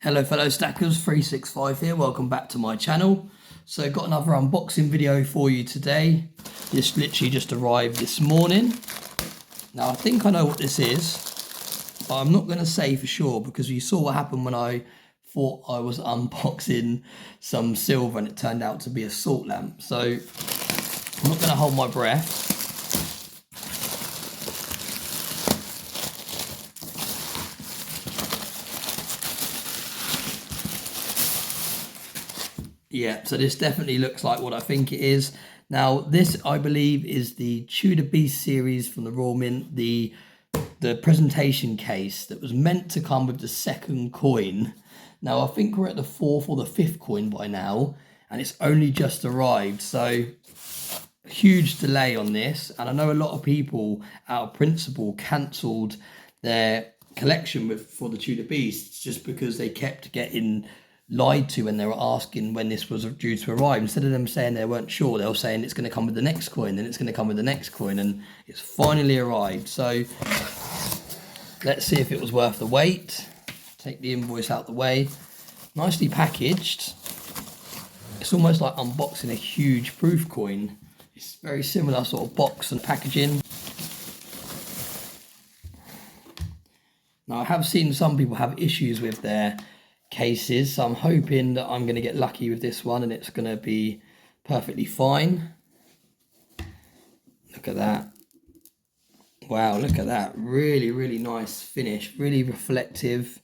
Hello fellow stackers, 365 here, welcome back to my channel. So got another unboxing video for you today. This literally just arrived this morning. Now I think I know what this is, but I'm not going to say for sure because you saw what happened when I thought I was unboxing some silver and it turned out to be a salt lamp. So I'm not going to hold my breath. Yeah, so this definitely looks like what I think it is. Now, this, I believe, is the Tudor Beast series from the Royal Mint, the presentation case that was meant to come with the second coin. Now, I think we're at the fourth or the fifth coin by now, and it's only just arrived. So, huge delay on this. And I know a lot of people, out of principle, cancelled their collection for the Tudor Beasts just because they kept getting lied to when they were asking when this was due to arrive. Instead of them saying they weren't sure, they were saying it's going to come with the next coin, then it's going to come with the next coin, and it's finally arrived. So let's see if it was worth the wait. Take the invoice out the way. Nicely packaged. It's almost like unboxing a huge proof coin. It's very similar sort of box and packaging. Now I have seen some people have issues with their cases, so I'm hoping that I'm going to get lucky with this one and it's going to be perfectly fine. Look at that. Wow, look at that. Really, really nice finish. Really reflective.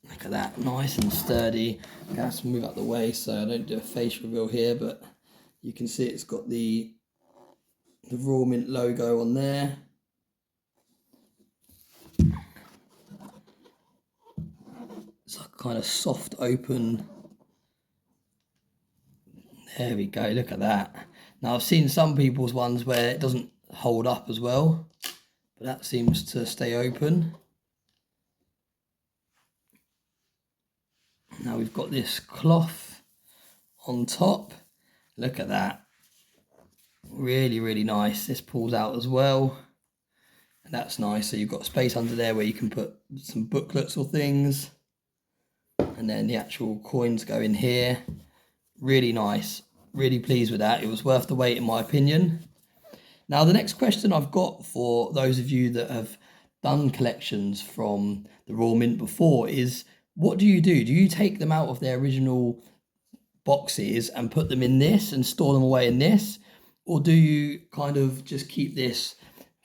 Look at that. Nice and sturdy. I'm going to have to move out the way so I don't do a face reveal here, but you can see it's got the Royal Mint logo on there. It's like kind of soft open. There we go, look at that. Now I've seen some people's ones where it doesn't hold up as well, but that seems to stay open. Now we've got this cloth on top. Look at that. Really, really nice. This pulls out as well. And that's nice. So you've got space under there where you can put some booklets or things. And then the actual coins go in here. Really nice. Really pleased with that. It was worth the wait in my opinion. Now the next question I've got for those of you that have done collections from the Royal Mint before is, what do? Do you take them out of their original boxes and put them in this and store them away in this? Or do you kind of just keep this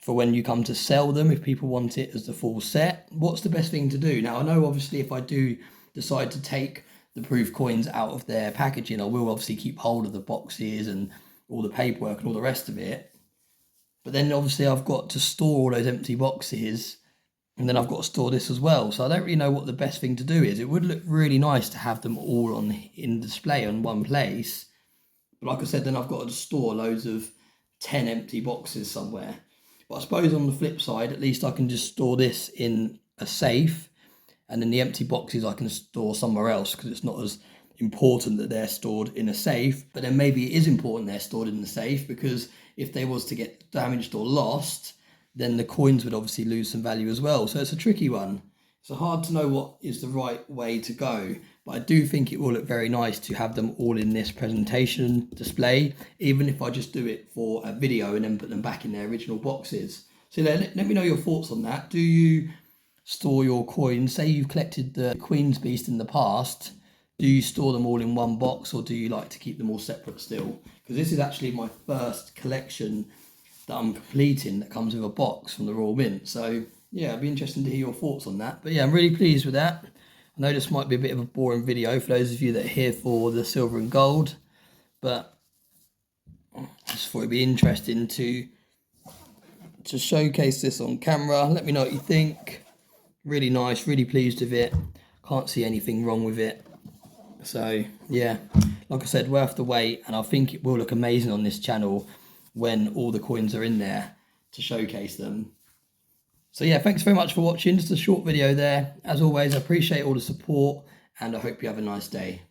for when you come to sell them if people want it as the full set? What's the best thing to do? Now I know obviously if I do decide to take the proof coins out of their packaging, I will obviously keep hold of the boxes and all the paperwork and all the rest of it. But then obviously I've got to store all those empty boxes, and then I've got to store this as well. So I don't really know what the best thing to do is. It would look really nice to have them all in display on one place. But like I said, then I've got to store loads of 10 empty boxes somewhere. But I suppose on the flip side, at least I can just store this in a safe, and then the empty boxes I can store somewhere else because it's not as important that they're stored in a safe. But then maybe it is important they're stored in the safe, because if they was to get damaged or lost, then the coins would obviously lose some value as well. So it's a tricky one. It's hard to know what is the right way to go. But I do think it will look very nice to have them all in this presentation display, even if I just do it for a video and then put them back in their original boxes. So let me know your thoughts on that. Do you store your coins? Say you've collected the Queen's Beast in the past, do you store them all in one box, or do you like to keep them all separate still? Because this is actually my first collection that I'm completing that comes with a box from the Royal Mint. So yeah, it'd be interesting to hear your thoughts on that. But yeah, I'm really pleased with that. I know this might be a bit of a boring video for those of you that are here for the silver and gold, but I just thought it'd be interesting to showcase this on camera. Let me know what you think. Really nice, really pleased with it. Can't see anything wrong with it. So yeah, like I said, worth the wait, and I think it will look amazing on this channel when all the coins are in there to showcase them. So yeah, thanks very much for watching. Just a short video there. As always, I appreciate all the support, and I hope you have a nice day.